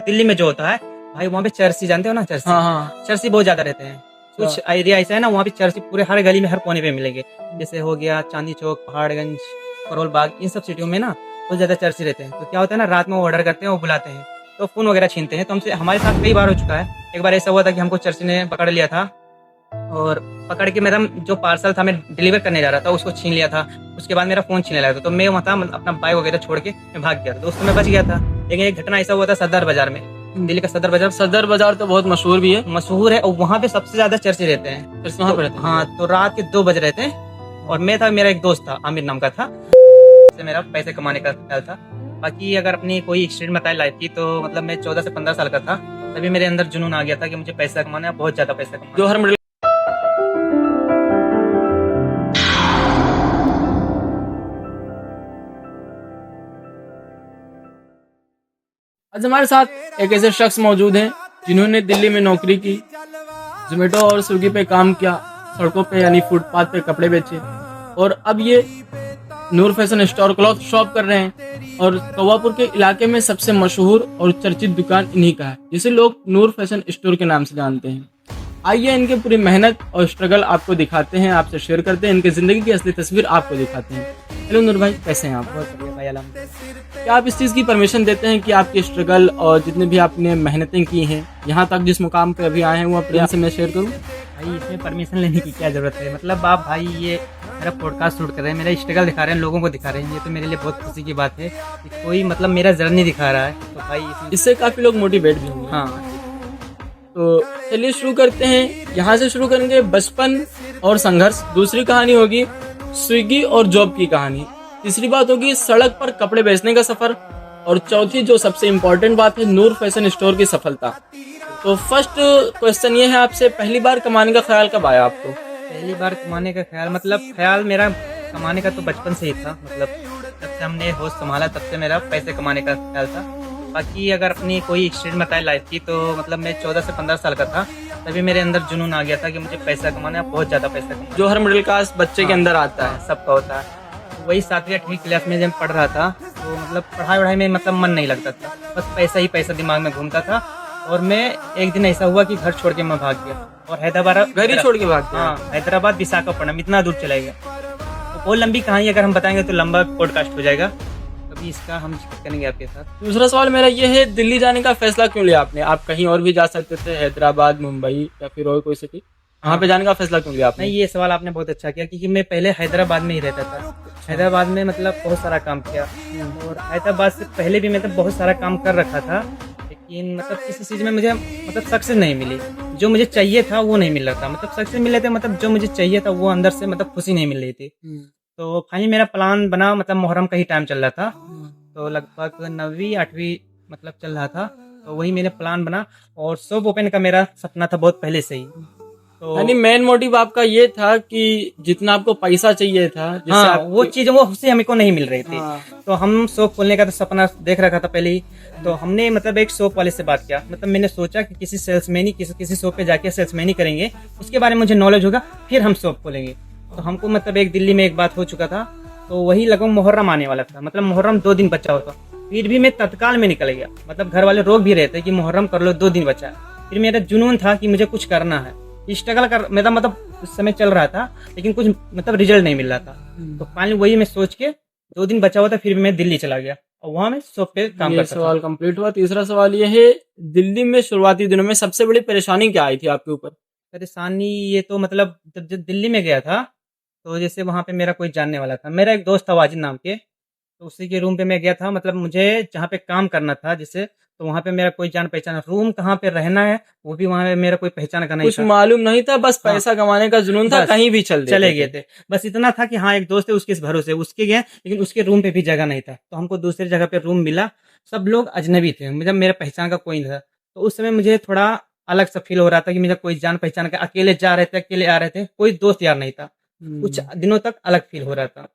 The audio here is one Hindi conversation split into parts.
दिल्ली में जो होता है भाई, वहाँ पे चर्सी जानते हो ना, चर्सी। हाँ हाँ। चर्सी बहुत ज्यादा रहते हैं। कुछ एरिया ऐसा है ना, वहाँ पे चर्सी पूरे हर गली में हर कोने पे मिलेंगे। जैसे हो गया चांदनी चौक, पहाड़गंज, करोल बाग, इन सब सिटियों में ना बहुत ज्यादा चर्सी रहते हैं। तो क्या होता है ना, रात में वो ऑर्डर करते हैं, वो बुलाते हैं, तो फोन वगैरह छीनते हैं। तो हमसे हमारे साथ कई बार हो चुका है। एक बार ऐसा हुआ था कि हमको चर्सी ने पकड़ लिया था, और पकड़ के मेरा जो पार्सल था मैं डिलीवर करने जा रहा था, उसको छीन लिया था। उसके बाद मेरा फोन छीनने लगा था, तो मैं वहाँ था, अपना बाइक वगैरह छोड़ के मैं भाग गया था। तो उस समय बच गया था। लेकिन एक घटना ऐसा हुआ था सदर बाजार में, दिल्ली का सदर बाजार सदर बाजार तो बहुत मशहूर भी है। मशहूर है, और वहाँ पे सबसे ज्यादा चर्चे रहते हैं। फिर वहाँ पे रहते हैं। हाँ, तो रात के 2 बज रहे थे, और मैं था, मेरा एक दोस्त था, आमिर नाम का था, से मेरा पैसे कमाने का ख्याल था। बाकी अगर अपनी कोई एक्सटेंड बताए लाइफ की, तो मतलब मैं 14 से 15 साल का था, तभी मेरे अंदर जुनून आ गया था कि मुझे पैसा कमाना है, बहुत ज्यादा पैसा कमाना जो हर मिडिल आज हमारे साथ एक ऐसे शख्स मौजूद हैं जिन्होंने दिल्ली में नौकरी की, जोमेटो और स्विगी पे काम किया, सड़कों पे यानी फुटपाथ पे कपड़े बेचे, और अब ये नूर फैशन स्टोर क्लॉथ शॉप कर रहे हैं। और कौवापुर के इलाके में सबसे मशहूर और चर्चित दुकान इन्हीं का है, जिसे लोग नूर फैशन स्टोर के नाम से जानते हैं। आइए इनकी पूरी मेहनत और स्ट्रगल आपको दिखाते हैं, आपसे शेयर करते हैं, इनकी जिंदगी की असली तस्वीर आपको दिखाते हैं। हेलो नूर भाई, कैसे हैं आप? बहुत बढ़िया भाई, अल्हम्दुलिल्लाह। क्या आप इस चीज़ की परमिशन देते हैं कि आपकी स्ट्रगल और जितने भी आपने मेहनतें की हैं, यहाँ तक जिस मुकाम पे अभी आए हैं, वो अपने से मैं शेयर करूँ? भाई इसमें परमिशन लेने की क्या जरूरत है? मतलब आप भाई ये मेरा पॉडकास्ट शूट कर रहे हैं, मेरा स्ट्रगल दिखा रहे हैं, लोगों को दिखा रहे हैं, ये तो मेरे लिए बहुत खुशी की बात है कि कोई मतलब मेरा जर्नी दिखा रहा है। तो भाई इससे काफ़ी लोग मोटिवेट भी होंगे। हाँ, तो चलिए शुरू करते हैं। यहाँ से शुरू करेंगे बचपन और संघर्ष, दूसरी कहानी होगी स्विगी और जॉब की कहानी, तीसरी बात होगी सड़क पर कपड़े बेचने का सफर, और चौथी जो सबसे इम्पोर्टेंट बात है, नूर फैशन स्टोर की सफलता। तो फर्स्ट क्वेश्चन ये है आपसे, पहली बार कमाने का ख्याल कब आया आपको? पहली बार कमाने का ख्याल, मतलब ख्याल मेरा कमाने का तो बचपन से ही था। मतलब जब से हमने होश संभाला तब से मेरा पैसे कमाने का ख्याल था। बाकी अगर अपनी कोई एक्सटेंड बताए लाइफ की, तो मतलब मैं 14 से 15 साल का था, तभी मेरे अंदर जुनून आ गया था कि मुझे पैसा कमाना है, बहुत ज़्यादा पैसा कमाना है। जो हर मिडिल क्लास बच्चे के अंदर आता है। सबका होता है। तो वही 7वीं 8वीं क्लास में जब पढ़ रहा था, तो मतलब पढ़ाई वढ़ाई में मतलब मन नहीं लगता था, बस पैसा ही पैसा दिमाग में घूमता था। और मैं एक दिन ऐसा हुआ कि घर छोड़ के मैं भाग गया, और हैदराबाद, घर ही छोड़ के भाग गया? हाँ, हैदराबाद विशाखापट्टनम, इतना दूर चला गया। तो बहुत लंबी कहानी, अगर हम बताएंगे तो लंबा पॉडकास्ट हो जाएगा, कभी इसका हम जिक्र करेंगे आपके साथ। दूसरा सवाल मेरा ये है, दिल्ली जाने का फैसला क्यों लिया आपने? आप कहीं और भी जा सकते थे, हैदराबाद, मुंबई या फिर और कोई सिटी, वहाँ पे जाने का फैसला क्यों लिया आपने? नहीं, ये सवाल आपने बहुत अच्छा किया, क्योंकि मैं पहले हैदराबाद में ही रहता था। हैदराबाद में मतलब बहुत सारा काम किया, और हैदराबाद से पहले भी मतलब बहुत सारा काम कर रखा था, लेकिन मतलब किसी चीज़ में मुझे मतलब सक्सेस नहीं मिली। जो मुझे चाहिए था वो नहीं मिल रहा था, मतलब सक्सेस मिल रहे थे, मतलब जो मुझे चाहिए था वो अंदर से मतलब खुशी नहीं मिल रही थी। तो फाइनली मेरा प्लान बना, मतलब मुहर्रम का ही टाइम चल रहा था, तो लगभग 9वीं 8वीं मतलब चल रहा था, तो वही मेरा प्लान बना। और शॉप ओपन का मेरा सपना था बहुत पहले से ही। तो यानी मेन मोटिव आपका ये था कि जितना आपको पैसा चाहिए था, जिससे हाँ, आप वो चीज़ वो उससे हमको नहीं मिल रही थी। हाँ। तो हम शॉप खोलने का तो सपना देख रखा था पहले ही। तो हमने मतलब एक शॉप वाले से बात किया, मतलब मैंने सोचा कि किसी सेल्समैन ही किसी शॉप पे जाके सेल्समैन ही करेंगे, उसके बारे में मुझे नॉलेज होगा, फिर हम शॉप खोलेंगे। तो हमको मतलब एक दिल्ली में एक बात हो चुका था, तो वही लगभग मुहर्रम आने वाला था, मतलब मुहर्रम 2 दिन बचा होता, फिर भी मैं तत्काल में निकल गया। मतलब घर वाले रोक भी रहे थे कि मुहर्रम कर लो, 2 दिन बचा है। फिर मेरा जुनून था कि मुझे कुछ करना है, स्ट्रगल कर मेरा मतलब उस समय चल रहा था, लेकिन कुछ मतलब रिजल्ट नहीं मिल रहा था। तो फाइनली वही मैं सोच के 2 दिन बचा हुआ था, फिर भी मैं दिल्ली चला गया, और वहाँ मैं शॉप पे काम ये करता था। सवाल कंप्लीट हुआ। तीसरा सवाल ये है, दिल्ली में शुरुआती दिनों में सबसे बड़ी परेशानी क्या आई थी आपके ऊपर? परेशानी ये तो मतलब जब दिल्ली में गया था, तो जैसे वहाँ पे मेरा कोई जानने वाला था, मेरा एक दोस्त था वाजिद नाम के, तो उसी के रूम पे मैं गया था। मतलब मुझे जहाँ पे काम करना था जिससे, तो वहाँ पे मेरा कोई जान पहचान, रूम कहाँ पे रहना है वो भी वहाँ पे मेरा कोई पहचान का नहीं कुछ था। मालूम नहीं था, बस हाँ, पैसा कमाने का जुनून था, बस कहीं भी चले गए थे। बस इतना था कि हाँ, एक दोस्त है, उसके इस भरोसे उसके गए, लेकिन उसके रूम पे भी जगह नहीं था, तो हमको दूसरी जगह पे रूम मिला। सब लोग अजनबी थे, मतलब मेरा पहचान का कोई नहीं था। तो उस समय मुझे थोड़ा अलग सा फील हो रहा था कि मुझे कोई जान पहचान का, अकेले जा रहे थे, अकेले आ रहे थे, कोई दोस्त यार नहीं था। कुछ दिनों तक अलग फील हो रहा था।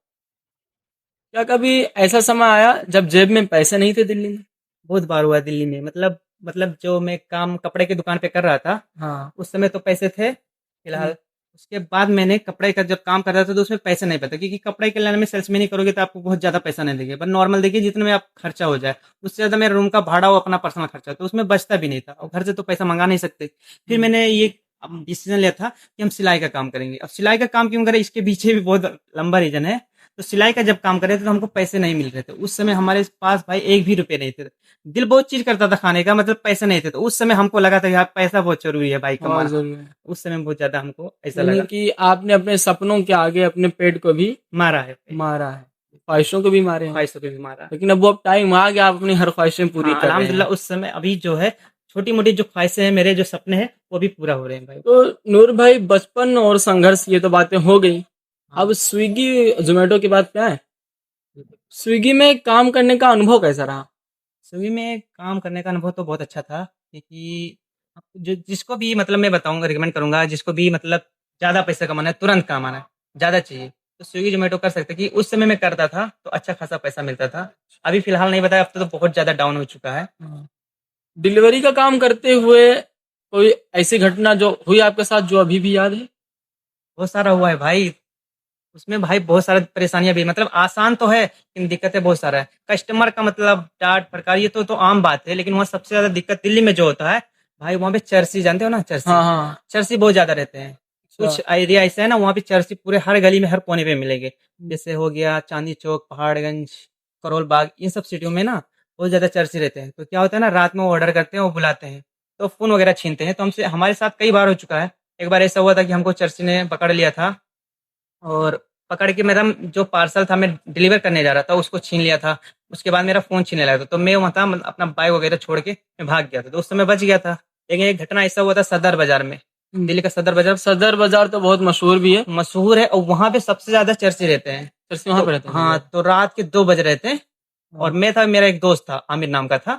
क्या कभी ऐसा समय आया जब जेब में पैसे नहीं थे दिल्ली में? बहुत बार हुआ दिल्ली में, मतलब जो मैं काम कपड़े की दुकान पे कर रहा था, हाँ। उस समय तो पैसे थे फिलहाल। उसके बाद मैंने कपड़े का जब काम कर रहा था तो उसमें पैसे नहीं पता, क्योंकि कपड़े के लाइन में सेल्समैनी करोगे तो आपको बहुत ज़्यादा पैसा नहीं देंगे, पर नॉर्मल देखिए जितने में आप खर्चा हो जाए, उससे ज़्यादा मेरा रूम का भाड़ा हो, अपना पर्सनल खर्चा, तो उसमें बचता भी नहीं था और घर से तो पैसा मंगा नहीं सकते। फिर मैंने ये डिसीजन लिया था कि हम सिलाई का काम करेंगे। अब सिलाई का काम क्यों करें, इसके पीछे भी बहुत लंबा रीजन है। तो सिलाई का जब काम कर रहे थे तो हमको पैसे नहीं मिल रहे थे उस समय, हमारे पास भाई एक भी रुपए नहीं थे। दिल बहुत चीज करता था खाने का, मतलब पैसे नहीं थे, तो उस समय हमको लगा था यार पैसा बहुत जरूरी है भाई बहुत कमाना। जरूरी है। उस समय बहुत ज्यादा हमको ऐसा यानी लगा। कि आपने अपने सपनों के आगे अपने पेट को भी मारा है, मारा है, ख्वाहिशों को भी मारे हैं, ख्वाहिशों पे भी मारा। लेकिन अब वो टाइम आ गया, आप अपनी हर ख्वाहिशें पूरी हाँ कर रहे हैं। अल्हम्दुलिल्लाह, उस समय अभी जो है छोटी मोटी जो ख्वाहिशें हैं, मेरे जो सपने हैं वो भी पूरा हो रहे हैं भाई। तो नूर भाई, बचपन और संघर्ष ये तो बातें हो गई, हाँ। अब स्विगी जोमेटो की बात क्या है? स्विगी में काम करने का अनुभव कैसा रहा? स्विगी में काम करने का अनुभव तो बहुत अच्छा था, क्योंकि जो जिसको भी मतलब मैं बताऊंगा, रिकमेंड करूंगा, जिसको भी मतलब ज़्यादा पैसा कमाना है, तुरंत कमाना है, ज़्यादा चाहिए, तो स्विगी जोमेटो कर सकते हैं। कि उस समय मैं करता था तो अच्छा खासा पैसा मिलता था। अभी फिलहाल नहीं बताया, अब तो बहुत ज़्यादा डाउन हो चुका है। डिलीवरी का काम करते हुए कोई ऐसी घटना जो हुई आपके साथ जो अभी भी याद है? बहुत सारा हुआ है भाई उसमें, भाई बहुत सारी परेशानियां भी, मतलब आसान तो है लेकिन दिक्कतें बहुत सारा है। कस्टमर का मतलब डांट फटकार ये तो आम बात है, लेकिन वहाँ सबसे ज्यादा दिक्कत दिल्ली में जो होता है भाई, वहाँ पे चर्सी, जानते हो ना चर्सी? हाँ हाँ। चर्सी बहुत ज्यादा रहते हैं। कुछ एरिया ऐसा है ना, वहाँ पे चर्सी पूरे हर गली में हर कोने पे मिलेंगे। जैसे हो गया चांदनी चौक, पहाड़गंज, करोल बाग, इन सब सिटियों में ना बहुत ज्यादा चर्सी रहते हैं। तो क्या होता है ना, रात में वो ऑर्डर करते हैं, वो बुलाते हैं तो फोन वगैरह छीनते हैं। तो हमसे, हमारे साथ कई बार हो चुका है। एक बार ऐसा हुआ था कि हमको चर्सी ने पकड़ लिया था, और पकड़ के मेरा जो पार्सल था मैं डिलीवर करने जा रहा था उसको छीन लिया था। उसके बाद मेरा फ़ोन छीनने लगा था, तो मैं वहाँ था, अपना बाइक वगैरह छोड़ के मैं भाग गया था, तो उस समय बच गया था। लेकिन एक घटना ऐसा हुआ था सदर बाज़ार में, दिल्ली का सदर बाज़ार सदर बाजार तो बहुत मशहूर भी है। मशहूर है और वहाँ पे सबसे ज़्यादा चर्चे रहते हैं। चर्ची वहाँ तो पे रहते हैं। हाँ, तो रात के 2 बज रहे थे और मैं था, मेरा एक दोस्त था आमिर नाम का था,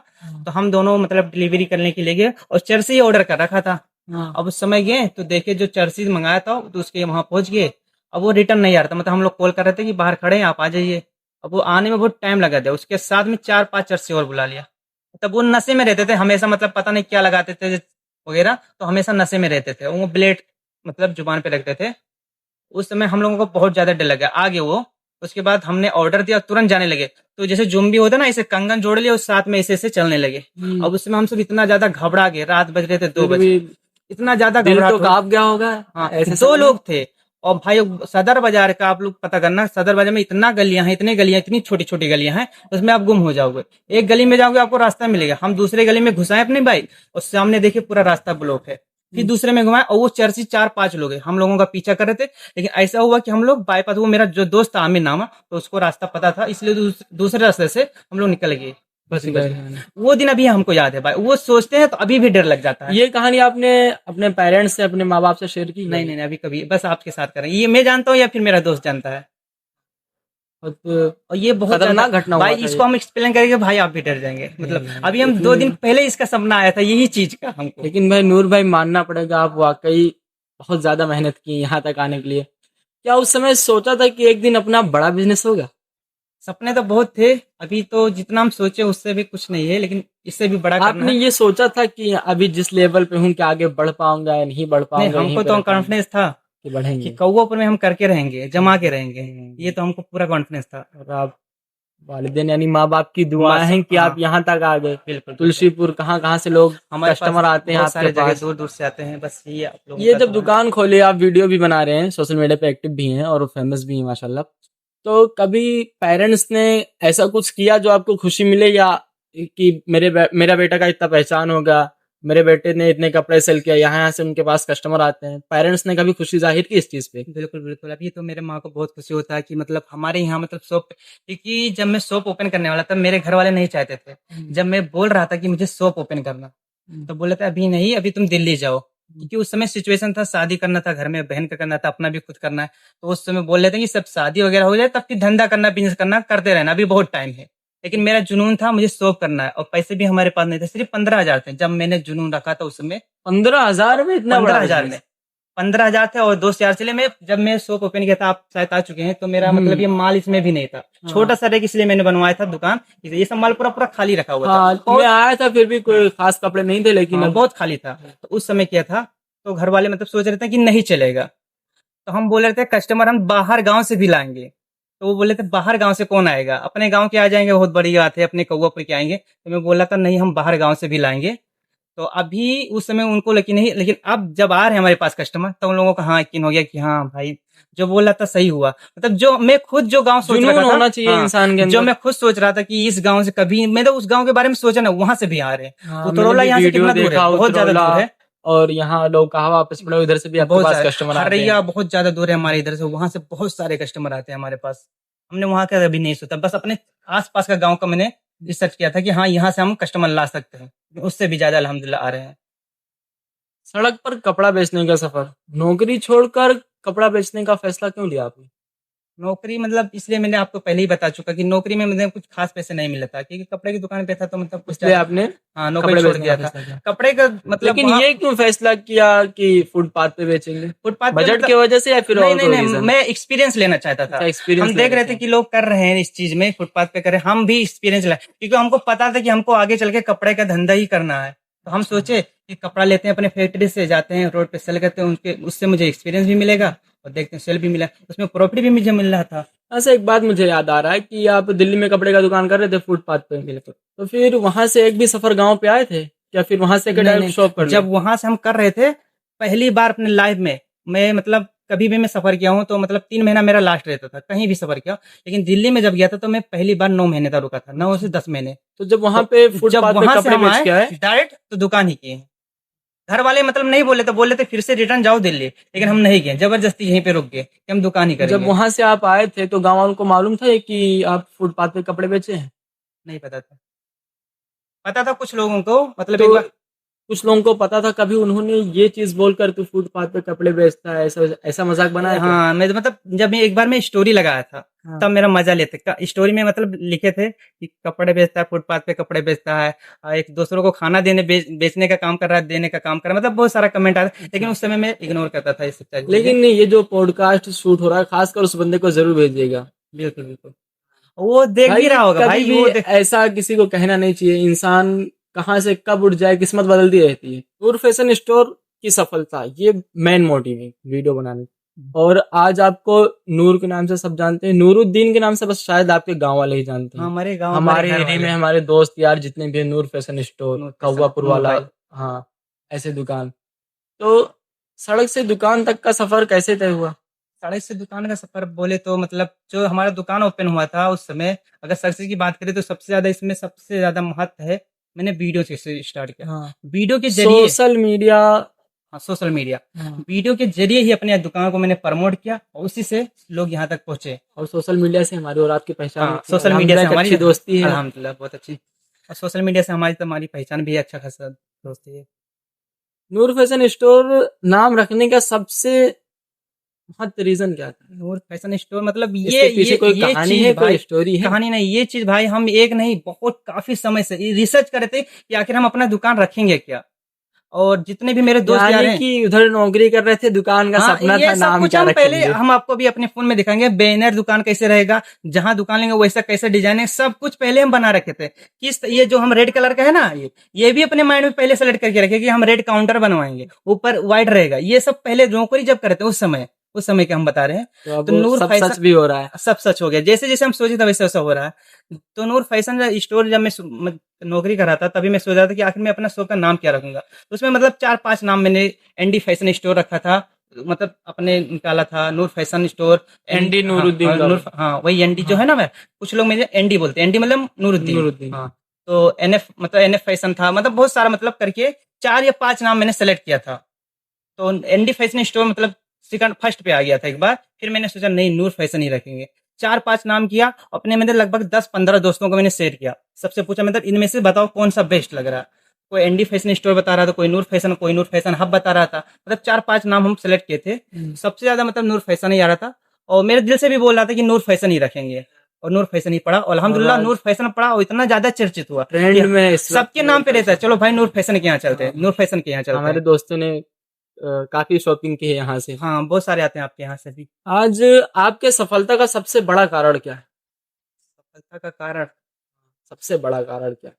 तो हम दोनों मतलब डिलीवरी करने के लिए गए और चर्सी ही ऑर्डर कर रखा था। हाँ। अब उस समय गए तो देखे जो चर्सी मंगाया था तो उसके वहाँ पहुँच गए। अब वो रिटर्न नहीं आ रहा था, मतलब हम लोग कॉल कर रहे थे कि बाहर खड़े हैं आप आ जाइए। अब वो आने में बहुत टाइम लगा था, उसके साथ में 4-5 चर्सी और बुला लिया। तब वो नशे में रहते थे हमेशा, मतलब पता नहीं क्या लगाते थे वगैरह, तो हमेशा नशे में रहते थे। वो ब्लेड मतलब जुबान पे रखते थे। उस समय हम लोगों को बहुत ज़्यादा डर लगा, आ गए वो। उसके बाद हमने ऑर्डर दिया, तुरंत जाने लगे। तो जैसे ज़ोंबी होता है ना, ऐसे कंगन जोड़ लिए और साथ में ऐसे-ऐसे चलने लगे। अब उसमें हम सब इतना ज़्यादा घबरा गए, रात बज रहे थे 2 बजे। इतना ज़्यादा दिल घबराहट तो हो, कांप गया होगा। हाँ, ऐसे 2 समय में? लोग थे। और भाई सदर बाज़ार का आप लोग पता करना, सदर बाज़ार में इतना गलियाँ हैं, इतनी गलियाँ, इतनी छोटी-छोटी गलियाँ हैं, उसमें आप गुम हो जाओगे। एक गली में जाओगे आपको रास्ता मिलेगा। हम दूसरे गली में घुसाए अपनी बाइक और सामने देखिए पूरा रास्ता ब्लॉक है। फिर दूसरे में घुमाए और वो चर्ची 4-5 लोग हैं, हम लोगों का पीछा कर रहे थे। लेकिन ऐसा हुआ कि हम लोग बाईपास, वो मेरा जो दोस्त था आमिर नामा, तो उसको रास्ता पता था, इसलिए दूसरे रास्ते से हम लोग निकल गए। बच गए। वो दिन अभी हमको याद है भाई, वो सोचते हैं तो अभी भी डर लग जाता है। ये कहानी आपने अपने पेरेंट्स से, अपने माँ बाप से शेयर की? नहीं नहीं नहीं, अभी कभी, बस आपके साथ कर रहे हैं। ये मैं जानता हूँ या फिर मेरा दोस्त जानता है। बहुत और ये बहुत खतरनाक ज्यादा घटना हुआ भाई, था इसको ये। हम एक्सप्लेन करेंगे भाई आप भी डर जाएंगे। मतलब नहीं, अभी हम लेकिन- 2 दिन पहले इसका सपना आया था यही चीज का हमको। लेकिन भाई नूर भाई, मानना पड़ेगा आप वाकई बहुत ज्यादा मेहनत की यहाँ तक आने के लिए। क्या उस समय सोचा था कि एक दिन अपना बड़ा बिजनेस होगा? सपने तो बहुत थे, अभी तो जितना हम सोचे उससे भी कुछ नहीं है, लेकिन इससे भी बड़ा करना आपने है। ये सोचा था कि अभी जिस लेवल पे हूँ क्या आगे बढ़ पाऊंगा या नहीं बढ़ नहीं, पाऊंगा, यहीं हमको पे तो रह पाऊंगा कॉन्फिडेंस था कि कि बढ़ेंगे? कौवापुर में हम करके रहेंगे, जमा के रहेंगे। ये तो हमको पूरा कॉन्फिडेंस था। और आप वालिदैन यानी माँ बाप की दुआ है कि आप हाँ, यहाँ तक आ गए। बिल्कुल। तुलसीपुर कहाँ कहाँ से लोग हमारे कस्टमर पास आते हैं बहुत आपके सारे जगह पास। दूर दूर से आते हैं, बस ये आप लोगों ये का जब दुआ है। दुकान खोले, आप वीडियो भी बना रहे हैं, सोशल मीडिया पे एक्टिव भी हैं और फेमस भी हैं माशाल्लाह, तो कभी पेरेंट्स ने ऐसा कुछ किया जो आपको खुशी मिले, या कि मेरा बेटा का इतना पहचान होगा, मेरे बेटे ने इतने कपड़े सेल किया, यहाँ से उनके पास कस्टमर आते हैं, पेरेंट्स ने कभी खुशी जाहिर की इस चीज पे? बिल्कुल, बिल्कुल। अभी तो मेरे माँ को बहुत खुशी होता है कि मतलब हमारे यहाँ मतलब शॉप, क्योंकि जब मैं शॉप ओपन करने वाला था मेरे घर वाले नहीं चाहते थे। जब मैं बोल रहा था कि मुझे शॉप ओपन करना, तो बोले थे अभी नहीं, अभी तुम दिल्ली जाओ। क्योंकि उस समय सिचुएशन था, शादी करना था घर में, बहन का करना था, अपना भी खुद करना है। तो उस समय बोल रहे थे कि सब शादी वगैरह हो जाए तब फिर धंधा करना, बिजनेस करना, करते रहना, अभी बहुत टाइम है। लेकिन मेरा जुनून था, मुझे शॉप करना है और पैसे भी हमारे पास नहीं थे, सिर्फ 15,000 थे जब मैंने जुनून रखा था उस समय। 15,000 में इतना बड़ा 15,000 में, बिजनेस? 15,000 थे और दोस्त यार चले। मैं जब मैं शॉप ओपन किया था, आप शायद आ चुके हैं, तो मेरा मतलब ये माल इसमें भी नहीं था, छोटा सा रेक, इसलिए मैंने बनवाया था दुकान। ये सब माल पूरा पूरा खाली रखा हुआ था। हाँ, मैं आया था फिर भी कोई खास कपड़े नहीं थे, लेकिन हाँ, अब बहुत खाली था। तो उस समय किया था, तो घर वाले मतलब सोच रहे थे कि नहीं चलेगा। तो हम बोल रहे थे कस्टमर हम बाहर गांव से भी लाएंगे। तो वो बोले थे बाहर गांव से कौन आएगा, अपने गांव के आ जाएंगे, बहुत बड़ी बात है, अपने कौवापुर के आएंगे। तो मैं बोला था नहीं, हम बाहर गांव से भी लाएंगे। तो अभी उस समय उनको यकीन नहीं, लेकिन अब जब आ रहे हैं हमारे पास कस्टमर, तो उन लोगों का हाँ यकीन हो गया कि हाँ भाई जो बोला था सही हुआ। मतलब जो मैं खुद जो गांव सोच जुनून रहा था, होना चाहिए हाँ, इंसान के जो अंदर। मैं खुद सोच रहा था कि इस गांव से कभी, मैं तो उस गांव के बारे में सोचा ना, वहां से भी आ रहे हैं। हाँ, मैंने उतरौला भी यहाँ से वीडियो कितना दूर है, देखा बहुत ज्यादा उतरौला, दूर है। और यहाँ लोग कहा वापस पड़े, उधर से भी आपके बहुत पास सारे कस्टमर आते हरैया हैं। बहुत ज्यादा दूर है हमारे इधर से, वहां से बहुत सारे कस्टमर आते हैं हमारे पास। हमने वहां का अभी नहीं सोचा, बस अपने आसपास का गांव का मैंने रिसर्च किया था कि हाँ यहाँ से हम कस्टमर ला सकते हैं, उससे भी ज्यादा अल्हम्दुलिल्लाह आ रहे हैं। सड़क पर कपड़ा बेचने का सफर, नौकरी छोड़कर कपड़ा बेचने का फैसला क्यों लिया आपने? नौकरी मतलब इसलिए मैंने आपको पहले ही बता चुका कि नौकरी में मुझे कुछ खास पैसे नहीं मिला था, क्योंकि कपड़े की दुकान पे था, तो मतलब कुछ इसलिए आपने हाँ नौकरी कपड़े छोड़ बेचने दिया का था। फैसला किया। कपड़े का मतलब लेकिन ये क्यों फैसला किया कि फुटपाथ पे बेचेंगे? फुटपाथ पे बजट मतलब की वजह से या फिर नहीं और नहीं कोई नहीं, रीजन? मैं एक्सपीरियंस लेना चाहता था। अच्छा, एक्सपीरियंस हम ले देख रहे रहे थे थे। कि लोग कर रहे हैं इस चीज में, फुटपाथ पे कर रहे हैं, हम भी एक्सपीरियंस लाए, क्योंकि हमको पता था कि हमको आगे चल के कपड़े का धंधा ही करना है। तो हम सोचे कि कपड़ा लेते हैं अपने फैक्ट्री से, जाते हैं रोड पे सेल करते हैं, उनके उससे मुझे एक्सपीरियंस भी मिलेगा और देखते हैं सेल भी मिला, उसमें प्रॉफिट भी मुझे मिल रहा था। ऐसा एक बात मुझे याद आ रहा है कि आप दिल्ली में कपड़े का दुकान कर रहे थे फुटपाथ पे, बिल्कुल। तो फिर वहां से एक भी सफर गांव पे आए थे या फिर वहां से नहीं डायरेक्ट शॉप कर नहीं, लिया? जब वहां से हम कर रहे थे पहली बार अपने लाइफ में, मैं मतलब कभी भी मैं सफर किया हूँ तो मतलब 3 महीना मेरा लास्ट रहता था, कहीं भी सफर किया। लेकिन दिल्ली में जब गया था तो मैं पहली बार 9 महीने तक रुका था, 9 से 10 महीने। तो जब वहां तो पे जब फुटपाथ पे वहां से कपड़े हम बेच आए के आए, डायरेक्ट तो दुकान ही किए हैं। घर वाले मतलब नहीं बोले, तो बोले थे फिर से रिटर्न जाओ दिल्ली, लेकिन हम नहीं गए, जबरदस्ती यहीं पे रुक गए कि हम दुकान ही तो जब करेंगे। वहां से आप आए थे तो गांव वालों को मालूम था कि आप फुटपाथ पे कपड़े बेचे हैं? नहीं पता था, पता था कुछ लोगों को, मतलब एक तो बार कुछ लोगों को पता था, कभी उन्होंने ये चीज बोलकर तू फुटपाथ पे कपड़े बेचता है ऐसा ऐसा मजाक बनाया क्या? हाँ मैं मतलब जब मैं एक बार मैं स्टोरी लगाया था, हाँ। तब मेरा मजा लेते स्टोरी में मतलब लिखे थे कि कपड़े बेचता है, फुटपाथ पे कपड़े बेचता है, एक दूसरों को खाना देने बेचने का काम कर रहा है, देने का काम कर रहा है, मतलब बहुत सारा कमेंट आया था, लेकिन उस समय मैं इग्नोर करता था ये सब सारी चीजें। लेकिन ये जो पॉडकास्ट शूट हो रहा है, खासकर उस बंदे को जरूर भेजिएगा। बिल्कुल बिल्कुल, वो देख भी भाई रहा होगा कभी भाई, भी वो देख। ऐसा किसी को कहना नहीं चाहिए, इंसान कहाँ से कब उठ जाए किस्मत बदलती रहती है। नूर फैशन स्टोर की सफलता ये मेन मोटिव है वीडियो बनाने की। और आज आपको नूर के नाम से सब जानते हैं, नूरुद्दीन के नाम से बस शायद आपके गांव वाले ही जानते हैं। हमारे गांव हमारे घर एरिया में वाले हमारे दोस्त यार जितने भी हैं, नूर फैशन स्टोर, नूर फैशन, कौवापुर नूर वाला, भाई। हाँ ऐसे दुकान। तो सड़क से दुकान तक का सफर कैसे तय हुआ? सड़क से दुकान का सफर बोले तो मतलब जो हमारा दुकान ओपन हुआ था उस समय, अगर सड़क की बात करें तो सबसे ज्यादा इसमें सबसे ज्यादा महत्व है, मैंने वीडियो से स्टार्ट किया। हाँ, वीडियो के जरिए, सोशल मीडिया। हाँ सोशल मीडिया, हाँ। वीडियो के जरिए ही अपने दुकान को मैंने प्रमोट किया और उसी से लोग यहाँ तक पहुंचे। और सोशल मीडिया से हमारी और आपकी पहचान हाँ सोशल मीडिया से अल्हम्दुलिल्लाह एक हमारी अच्छी दोस्ती है। अल्हम्दुलिल्लाह बहुत अच्छी, और सोशल मीडिया से हमारी तो हमारी पहचान भी है, अच्छा खासा दोस्ती है। नूर फैशन स्टोर नाम रखने का सबसे महत्व रीजन क्या था? नूर फैशन स्टोर मतलब इसके पीछे कोई ये कहानी चीज है, भाई, कोई स्टोरी है? कहानी नहीं, ये चीज भाई हम एक नहीं बहुत काफी समय से रिसर्च कर रहे थे कि आखिर हम अपना दुकान रखेंगे क्या। और जितने भी मेरे दोस्त यार यानी हैं, कि उधर नौकरी कर रहे थे, दुकान का हाँ सपना ये था, सब नाम कुछ क्या हम पहले रखेंगे? हम आपको भी अपने फोन में दिखाएंगे, बैनर दुकान कैसे रहेगा, जहां दुकान लेंगे वैसा कैसे डिजाइन है, सब कुछ पहले हम बना रखे थे। किस ये जो हम रेड कलर का है ना, ये भी अपने माइंड में पहले सेलेक्ट करके रखे कि हम रेड काउंटर बनवाएंगे, ऊपर व्हाइट रहेगा, ये सब पहले नौकरी जब करते उस समय के हम बता रहे हैं। तो अब तो नूर सब फैशन सच भी हो रहा है। सब सच हो गया, जैसे जैसे हम सोचे था वैसे वैसा हो रहा है। तो नूर फैशन स्टोर जब मैं नौकरी कर रहा था तभी मैं सोच रहा था कि आखिर मैं अपना शॉप का नाम क्या रखूंगा। तो उसमें मतलब 4-5 नाम मैंने, एनडी फैशन स्टोर रखा था, मतलब अपने निकाला था नूर फैशन स्टोर, एनडी हाँ, नूरुद्दीन का। नूर, हाँ वही एनडी जो हाँ, है ना, मैं कुछ लोग मुझे एनडी बोलते हैं, एनडी मतलब नूरुद्दीन। नूरुद्दीन। हाँ तो एनएफ मतलब एनएफ फैशन था, मतलब बहुत सारा मतलब करके 4 या 5 नाम मैंने सेलेक्ट किया था। तो एनडी फैशन स्टोर मतलब सेकंड फर्स्ट पे आ गया था एक बार, फिर मैंने सोचा नहीं नूर फैशन ही रखेंगे। 4-5 नाम किया, अपने में लगभग 10-15 दोस्तों को मैंने शेयर किया, सबसे पूछा मतलब इनमें से बताओ कौन सा बेस्ट लग रहा है। कोई एनडी फैशन स्टोर बता रहा था, कोई नूर फैशन हब बता रहा था, मतलब 4-5 नाम हम सेलेक्ट किए थे। सबसे ज्यादा मतलब नूर फैशन ही आ रहा था, और मेरे दिल से भी बोल रहा था कि नूर फैशन ही रखेंगे, और नूर फैशन ही पड़ा, और अल्हम्दुलिल्लाह नूर फैशन पड़ा और इतना ज्यादा चर्चित हुआ, ट्रेंड में इस वक्त सबके नाम पे रहता है, चलो भाई नूर फैशन के यहाँ चलते हैं, नूर फैशन के यहाँ चलते हमारे हैं। दोस्तों ने काफी शॉपिंग की है यहाँ से। हाँ बहुत सारे आते हैं आपके यहाँ से भी। आज आपके सफलता का सबसे बड़ा कारण क्या है? सफलता का कारण सबसे बड़ा कारण क्या है?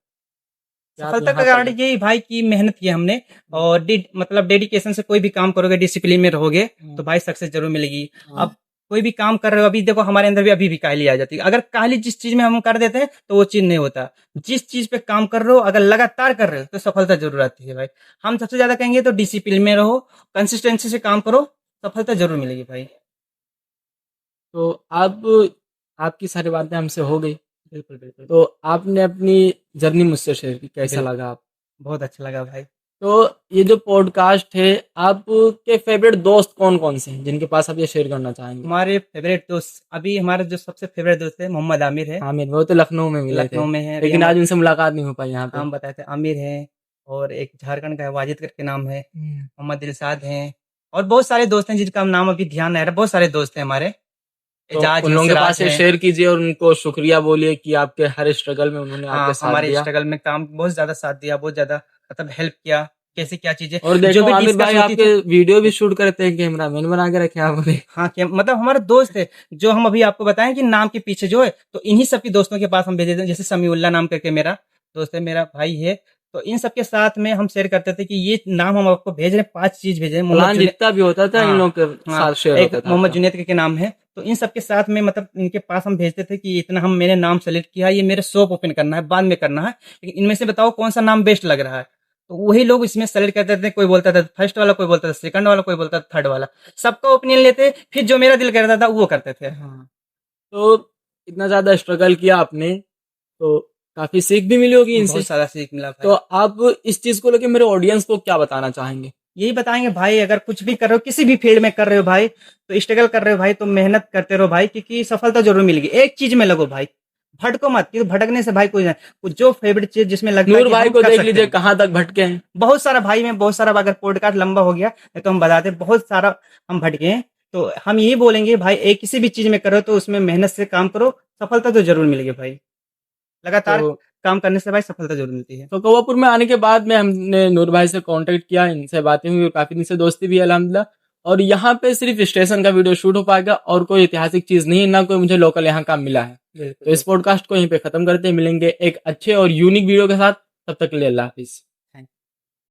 आप सफलता यहाँ का कारण तक- यही भाई की मेहनत की हमने, और मतलब डेडिकेशन से कोई भी काम करोगे, डिसिप्लिन में रहोगे तो भाई सक्सेस जरूर मिलेगी। हाँ। अब कोई भी काम कर रहे हो, अभी देखो हमारे अंदर भी अभी भी काहली आ जाती है। अगर काहली जिस चीज में हम कर देते हैं तो वो चीज नहीं होता। जिस चीज पे काम कर रहे हो अगर लगातार कर रहे हो तो सफलता जरूर आती है भाई। हम सबसे ज्यादा कहेंगे तो डिसिप्लिन में रहो, कंसिस्टेंसी से काम करो, सफलता जरूर मिलेगी भाई। तो अब आपकी सारी बातें हमसे हो गई, बिल्कुल बिल्कुल। तो आपने अपनी जर्नी मुझसे शेयर की, कैसा बिल्कुल। लगा आप? बहुत अच्छा लगा भाई। तो ये जो पॉडकास्ट है, आपके फेवरेट दोस्त कौन कौन से हैं जिनके पास आप ये शेयर करना चाहेंगे? हमारे फेवरेट दोस्त, अभी हमारा जो सबसे फेवरेट दोस्त है मोहम्मद आमिर है। आमिर, वो तो लखनऊ में मिले थे, लखनऊ में है। लेकिन आज उनसे मुलाकात नहीं हो पाई यहाँ पे। हम बताए थे आमिर है, और एक झारखंड का है वाजिद करके नाम है, मोहम्मद दिलशाद हैं, और बहुत सारे दोस्त हैं जिनका हम नाम अभी ध्यान नहीं आ रहा। बहुत सारे दोस्त हैं हमारे। तो एजाज उन है, लोगों के सिराज पास ये है। शेयर कीजिए और उनको शुक्रिया बोलिए कि आपके हर स्ट्रगल में उन्होंने आपके हाँ, साथ हमारे दिया। स्ट्रगल में काम बहुत ज्यादा साथ दिया, बहुत ज्यादा मतलब हेल्प किया, कैसे क्या चीजें और जो देखो भी आमिर डिस्कस भाई होती आपके थी। वीडियो भी शूट करते हैं, कैमरा मैन बना के रखे हैं आपने। हाँ, क्या मतलब हमारे दोस्त है, जो हम अभी आपको बताएं कि नाम के पीछे जो है, तो इन्हीं सबके दोस्तों के पास हम भेजे थे। जैसे समीउल्लाह नाम करके मेरा दोस्त है, मेरा भाई है, तो इन सबके साथ में हम शेयर करते थे कि ये नाम हम आपको भेज रहे हैं, 5 चीज भेजे हैं। मोहम्मद प्लान जुनैद, जितना भी होता था इन हाँ लोगों के हाँ, साथ शेयर एक होता था मोहम्मद आपका। जुनैद के नाम है, तो इन सबके साथ में मतलब इनके पास हम भेजते थे कि इतना हम मेरे नाम सेलेक्ट किया है, ये मेरे शॉप ओपन करना है, बाद में करना है, लेकिन इनमें से बताओ कौन सा नाम बेस्ट लग रहा है। तो वही लोग इसमें सेलेक्ट करते थे। कोई बोलता था फर्स्ट वाला, कोई बोलता था सेकंड वाला, कोई बोलता था थर्ड वाला। सबका ओपिनियन लेते, फिर जो मेरा दिल करता था वो करते थे। हाँ, तो इतना ज्यादा स्ट्रगल किया आपने, तो काफी सीख भी मिली होगी इनसे। बहुत सारा सीख मिला भाई। तो आप इस चीज को लेके मेरे ऑडियंस को क्या बताना चाहेंगे? यही बताएंगे भाई, अगर कुछ भी कर रहे हो, किसी भी फील्ड में कर रहे हो भाई, तो स्ट्रगल कर रहे हो भाई, तो मेहनत करते रहो भाई, क्योंकि सफलता जरूर मिलेगी। एक चीज में लगो भाई, भटको मत, क्योंकि भटकने से भाई कोई नहीं। कुछ जो फेवरेट चीज जिसमें लगता है नूर कि भाई हम को कर देख सकते लीजिए हैं। कहाँ तक भटके हैं। बहुत सारा भाई में बहुत सारा, अगर पॉडकास्ट लंबा हो गया नहीं तो हम बताते, बहुत सारा हम भटके हैं। तो हम यही बोलेंगे भाई, एक किसी भी चीज में करो तो उसमें मेहनत से काम करो, सफलता तो जरूर मिलेगी भाई। लगातार तो काम करने से भाई सफलता जरूर मिलती है। तो कौवापुर में आने के बाद में हमने नूर भाई से कांटेक्ट किया, इनसे बातें हुई और काफी दिन से दोस्ती भी है अल्हम्दुलिल्लाह। और यहाँ पे सिर्फ स्टेशन का वीडियो शूट हो पाएगा और कोई ऐतिहासिक चीज नहीं है, ना कोई मुझे लोकल यहाँ काम मिला है। तो इस पॉडकास्ट को यहीं पे खत्म करते हैं, मिलेंगे एक अच्छे और यूनिक वीडियो के साथ। तब तक के लिए अल्लाह हाफिज।